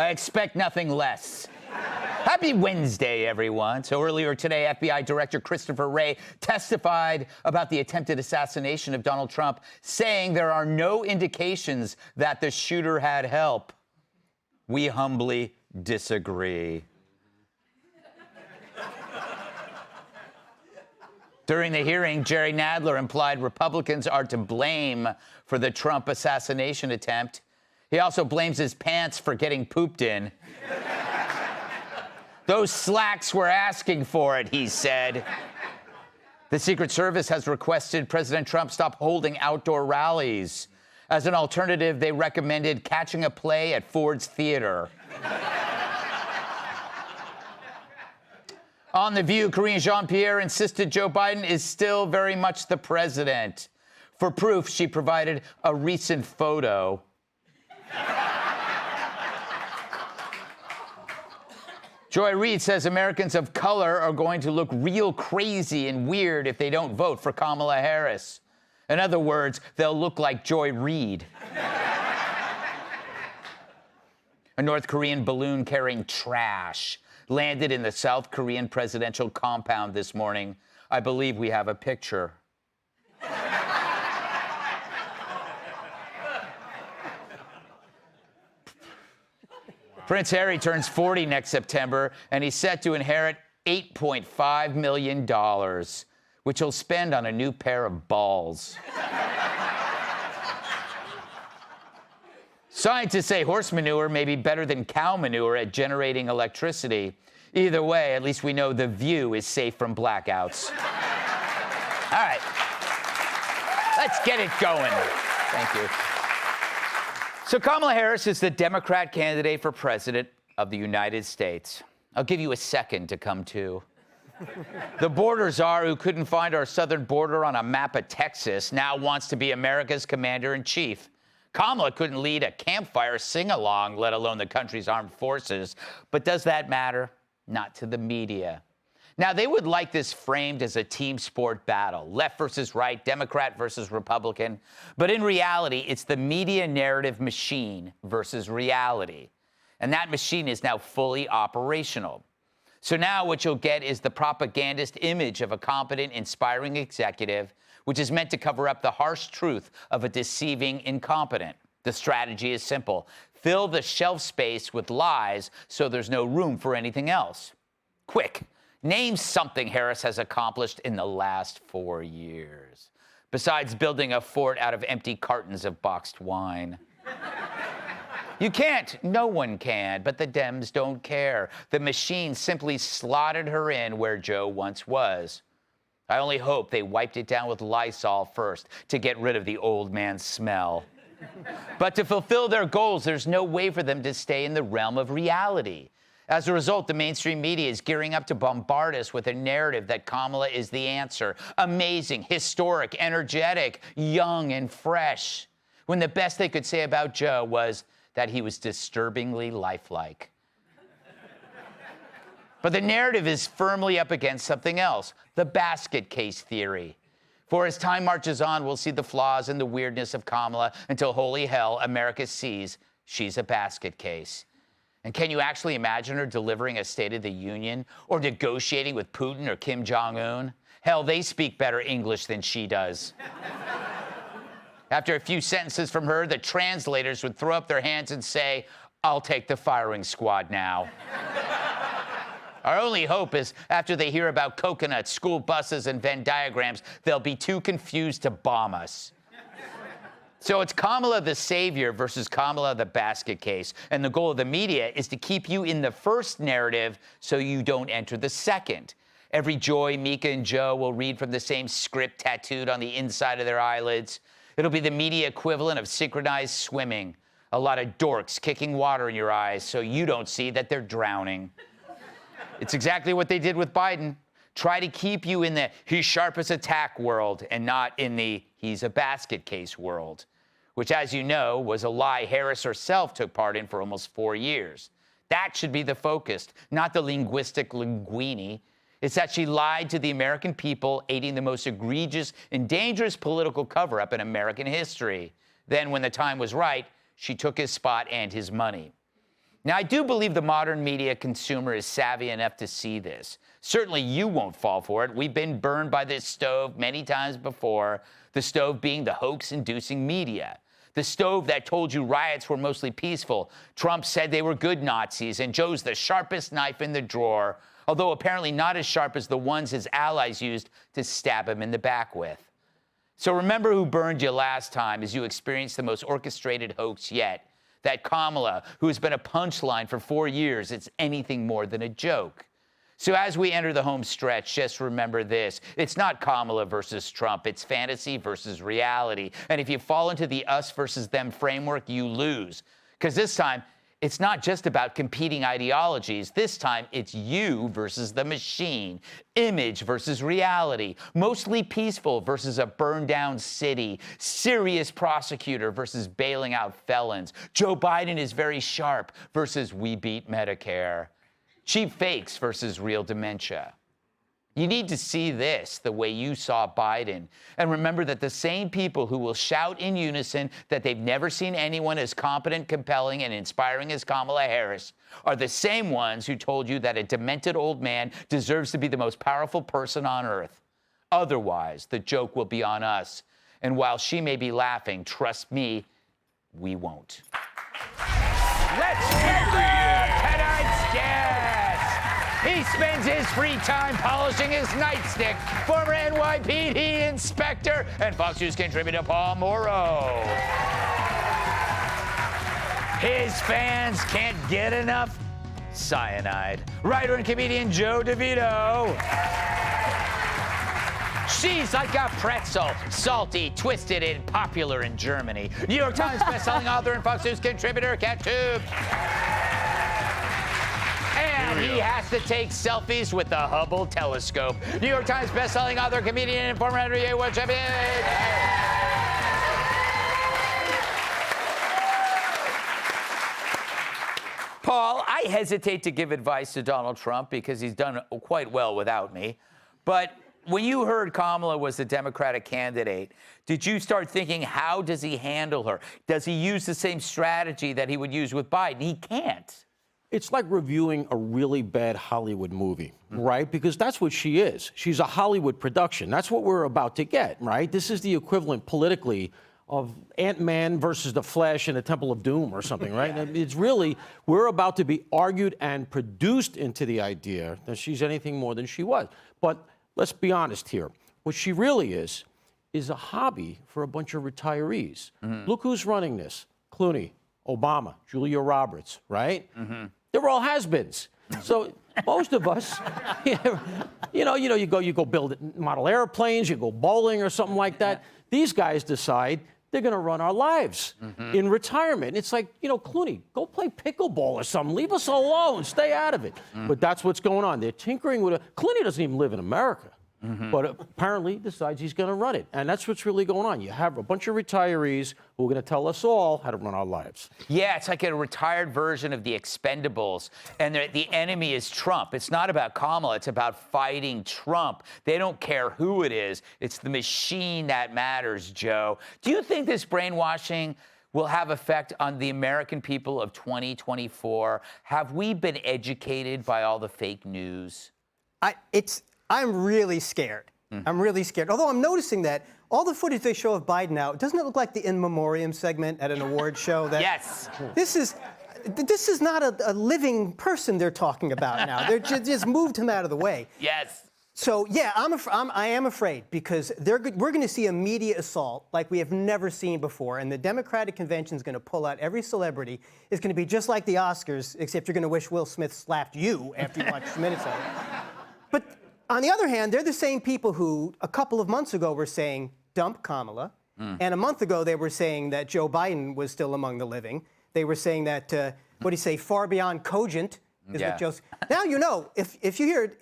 I expect nothing less. Happy Wednesday, everyone. So earlier today, FBI Director Christopher Wray testified about the attempted assassination of Donald Trump, saying there are no indications that the shooter had help. We humbly disagree. During the hearing, Jerry Nadler implied Republicans are to blame for the Trump assassination attempt. He also blames his pants for getting pooped in. Those slacks were asking for it, he said. The Secret Service has requested President Trump stop holding outdoor rallies. As an alternative, they recommended catching a play at Ford's Theater. On The View, Karine Jean-Pierre insisted Joe Biden is still very much the president. For proof, she provided a recent photo. Joy Reid says Americans of color are going to look real crazy and weird if they don't vote for Kamala Harris. In other words, they'll look like Joy Reid. A North Korean balloon carrying trash landed in the South Korean presidential compound this morning. I believe we have a picture. Prince Harry turns 40 next September, and he's set to inherit $8.5 million, which he'll spend on a new pair of balls. Scientists say horse manure may be better than cow manure at generating electricity. Either way, at least we know The View is safe from blackouts. All right. Let's get it going. Thank you. So Kamala Harris is the Democrat candidate for president of the United States. I'll give you a second to come to. The border czar who couldn't find our southern border on a map of Texas now wants to be America's commander-in-chief. Kamala couldn't lead a campfire sing-along, let alone the country's armed forces. But does that matter? Not to the media. Now, they would like this framed as a team sport battle, left versus right, Democrat versus Republican. But in reality, it's the media narrative machine versus reality. And that machine is now fully operational. So now what you'll get is the propagandist image of a competent, inspiring executive, which is meant to cover up the harsh truth of a deceiving incompetent. The strategy is simple. Fill the shelf space with lies so there's no room for anything else. Quick. Name something Harris has accomplished in the last 4 years, besides building a fort out of empty cartons of boxed wine. You can't. No one can, but the Dems don't care. The machine simply slotted her in where Joe once was. I only hope they wiped it down with Lysol first to get rid of the old man smell. But to fulfill their goals, there's no way for them to stay in the realm of reality. As a result, the mainstream media is gearing up to bombard us with a narrative that Kamala is the answer. Amazing, historic, energetic, young, and fresh. When the best they could say about Joe was that he was disturbingly lifelike. But the narrative is firmly up against something else, the basket case theory. For as time marches on, we'll see the flaws and the weirdness of Kamala until, holy hell, America sees she's a basket case. And can you actually imagine her delivering a State of the Union or negotiating with Putin or Kim Jong-un? Hell, they speak better English than she does. After a few sentences from her, the translators would throw up their hands and say, "I'll take the firing squad now." Our only hope is after they hear about coconuts, school buses, and Venn diagrams, they'll be too confused to bomb us. So it's Kamala the savior versus Kamala the basket case. And the goal of the media is to keep you in the first narrative so you don't enter the second. Every Joy, Mika, and Joe will read from the same script tattooed on the inside of their eyelids. It'll be the media equivalent of synchronized swimming. A lot of dorks kicking water in your eyes so you don't see that they're drowning. It's exactly what they did with Biden. Try to keep you in the he's sharp as a tack world and not in the he's a basket case world, which, as you know, was a lie Harris herself took part in for almost 4 years. That should be the focus, not the linguistic linguini. It's that she lied to the American people, aiding the most egregious and dangerous political cover-up in American history. Then, when the time was right, she took his spot and his money. Now, I do believe the modern media consumer is savvy enough to see this. Certainly you won't fall for it. We've been burned by this stove many times before, the stove being the hoax-inducing media. The stove that told you riots were mostly peaceful. Trump said they were good Nazis, and Joe's the sharpest knife in the drawer, although apparently not as sharp as the ones his allies used to stab him in the back with. So remember who burned you last time as you experienced the most orchestrated hoax yet. That Kamala, who has been a punchline for 4 years, it's anything more than a joke. So as we enter the home stretch, just remember this. It's not Kamala versus Trump. It's fantasy versus reality. And if you fall into the us versus them framework, you lose. Because this time, it's not just about competing ideologies. This time, it's you versus the machine. Image versus reality. Mostly peaceful versus a burned-down city. Serious prosecutor versus bailing out felons. Joe Biden is very sharp versus we beat Medicare. Cheap fakes versus real dementia. You need to see this the way you saw Biden. And remember that the same people who will shout in unison that they've never seen anyone as competent, compelling, and inspiring as Kamala Harris are the same ones who told you that a demented old man deserves to be the most powerful person on earth. Otherwise, the joke will be on us. And while she may be laughing, trust me, we won't. Let's welcome tonight's guest. He spends his free time polishing his nightstick. Former NYPD inspector and Fox News contributor Paul Morrow. His fans can't get enough cyanide. Writer and comedian Joe DeVito. She's like a pretzel, salty, twisted, and popular in Germany. New York Times bestselling author and Fox News contributor Cat Tube. And he has to take selfies with the Hubble telescope. New York Times bestselling author, comedian, and former NBA world champion. Paul, I hesitate to give advice to Donald Trump because he's done quite well without me. But when you heard Kamala was the Democratic candidate, did you start thinking, how does he handle her? Does he use the same strategy that he would use with Biden? He can't. It's like reviewing a really bad Hollywood movie, right? Because that's what she is. She's a Hollywood production. That's what we're about to get, right? This is the equivalent politically of Ant-Man versus the Flash in the Temple of Doom or something, right? It's really, we're about to be argued and produced into the idea that she's anything more than she was. But let's be honest here. What she really is a hobby for a bunch of retirees. Look who's running this. Clooney, Obama, Julia Roberts, right? They're all has-beens. So most of us, you go build model airplanes, you go bowling or something like that. These guys decide they're going to run our lives in retirement. It's like, Clooney, go play pickleball or something. Leave us alone. Stay out of it. But that's what's going on. They're tinkering with it. Clooney doesn't even live in America. But apparently decides he's going to run it. And that's what's really going on. You have a bunch of retirees who are going to tell us all how to run our lives. Yeah, it's like a retired version of the Expendables. And the enemy is Trump. It's not about Kamala. It's about fighting Trump. They don't care who it is. It's the machine that matters, Joe. Do you think this brainwashing will have effect on the American people of 2024? Have we been educated by all the fake news? I'm really scared. I'm really scared. Although I'm noticing that all the footage they show of Biden now, doesn't it look like the in memoriam segment at an award show? That Yes. This is not a living person they're talking about now. They're just moved him out of the way. Yes. So yeah, I am afraid because we're going to see a media assault like we have never seen before, and the Democratic convention is going to pull out every celebrity. It's going to be just like the Oscars, except you're going to wish Will Smith slapped you after you watch 2 minutes of it. But on the other hand, they're the same people who a couple of months ago were saying, dump Kamala. And a month ago, they were saying that Joe Biden was still among the living. They were saying that, what do you say, far beyond cogent is what Joe's. Now, if you hear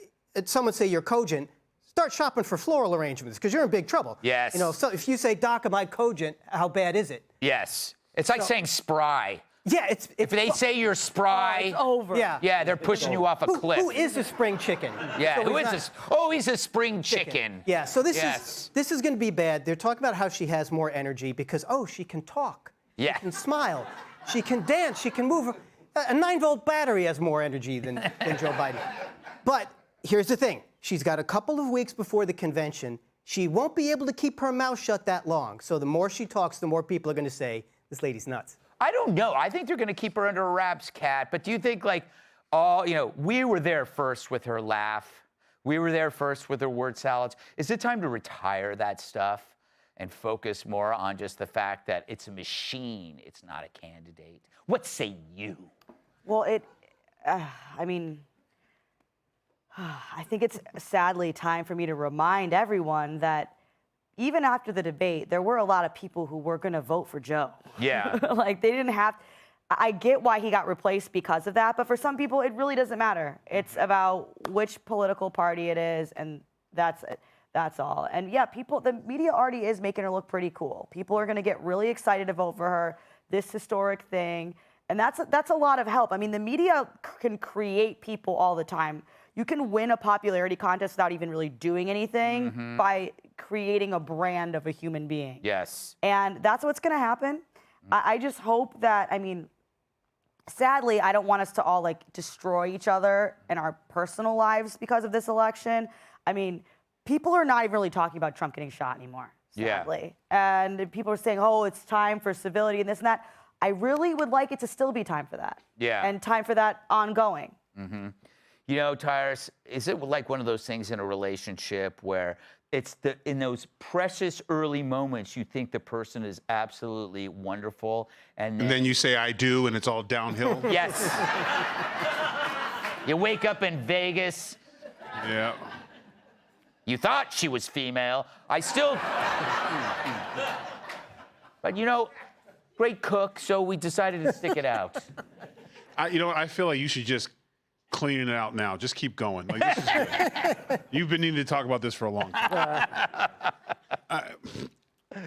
someone say you're cogent, start shopping for floral arrangements because you're in big trouble. Yes. So if you say, Doc, am I cogent, how bad is it? Yes. It's like saying spry. Yeah, if they say you're spry, it's over. Yeah, they're pushing you off a cliff. Who is a spring chicken? Yeah, who is this? Oh, he's a spring chicken. Yeah, so this is going to be bad. They're talking about how she has more energy because, she can talk. Yeah. She can smile. She can dance. She can move. A 9-volt battery has more energy than Joe Biden. But here's the thing. She's got a couple of weeks before the convention. She won't be able to keep her mouth shut that long. So the more she talks, the more people are going to say, this lady's nuts. I don't know. I think they're going to keep her under wraps, Kat. But do you think, like, we were there first with her laugh. We were there first with her word salads. Is it time to retire that stuff and focus more on just the fact that it's a machine, it's not a candidate? What say you? Well, I mean, I think it's sadly time for me to remind everyone that even after the debate, there were a lot of people who were going to vote for Joe. Yeah. Like, they didn't have. I get why he got replaced because of that, but for some people, it really doesn't matter. It's about which political party it is, and that's it. That's all. And yeah, the media already is making her look pretty cool. People are going to get really excited to vote for her, this historic thing. And that's a lot of help. I mean, the media can create people all the time. You can win a popularity contest without even really doing anything by creating a brand of a human being. Yes. And that's what's going to happen. I just hope that, I mean, sadly, I don't want us to all, like, destroy each other in our personal lives because of this election. I mean, people are not even really talking about Trump getting shot anymore, sadly. Yeah. And people are saying, oh, it's time for civility and this and that. I really would like it to still be time for that. Yeah. And time for that ongoing. Mm-hmm. You know, Tyrus, is it like one of those things in a relationship where it's in those precious early moments you think the person is absolutely wonderful, and then you say I do, and it's all downhill? Yes. You wake up in Vegas. Yeah. You thought she was female. I still. But, you know, great cook, so we decided to stick it out. You know what? I feel like you should just clean it out now. Just keep going. Like, this is good. You've been needing to talk about this for a long time.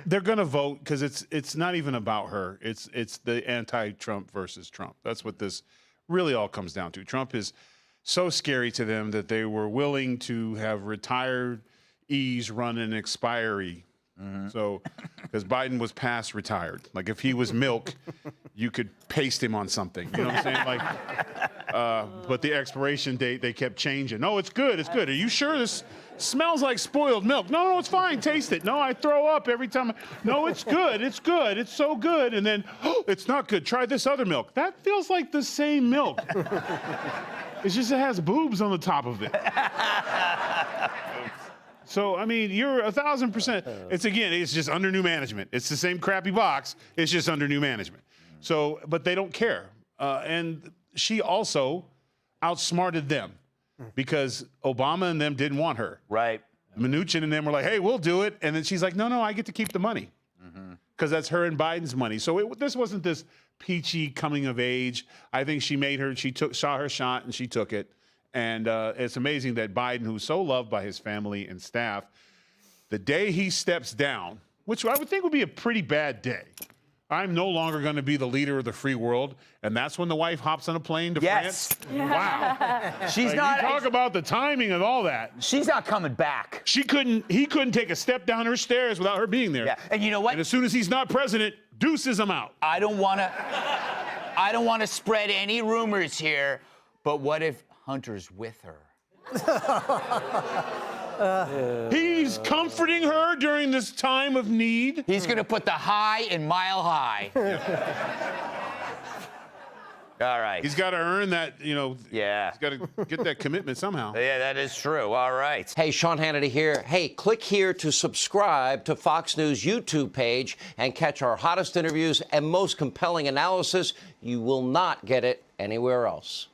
They're going to vote because it's not even about her. It's the anti-Trump versus Trump. That's what this really all comes down to. Trump is so scary to them that they were willing to have retirees run an expiry. So, because Biden was past retired. Like, if he was milk, you could paste him on something. You know what I'm saying? Like, but the expiration date, they kept changing. No, it's good. It's good. Are you sure this smells like spoiled milk? No, it's fine. Taste it. No, I throw up every time. No, it's good. It's good. It's so good. And then, oh, it's not good. Try this other milk. That feels like the same milk. It's just it has boobs on the top of it. So, I mean, you're 1,000%. It's just under new management. It's the same crappy box. It's just under new management. So, but they don't care. And she also outsmarted them because Obama and them didn't want her. Right. Mnuchin and them were like, hey, we'll do it. And then she's like, no, I get to keep the money. Because that's her and Biden's money. So this wasn't this peachy coming of age. I think she saw her shot and she took it. And it's amazing that Biden, who's so loved by his family and staff, the day he steps down, which I would think would be a pretty bad day, I'm no longer going to be the leader of the free world. And that's when the wife hops on a plane to France. Wow. She's like, not. You talk about the timing of all that. She's not coming back. He couldn't take a step down her stairs without her being there. Yeah. And you know what? And as soon as he's not president, deuces him out. I don't want to spread any rumors here, but what if Hunter's with her? He's comforting her during this time of need. He's going to put the high in Mile High. All right. He's got to earn that, Yeah. He's got to get that commitment somehow. Yeah, that is true. All right. Hey, Sean Hannity here. Hey, click here to subscribe to Fox News YouTube page and catch our hottest interviews and most compelling analysis. You will not get it anywhere else.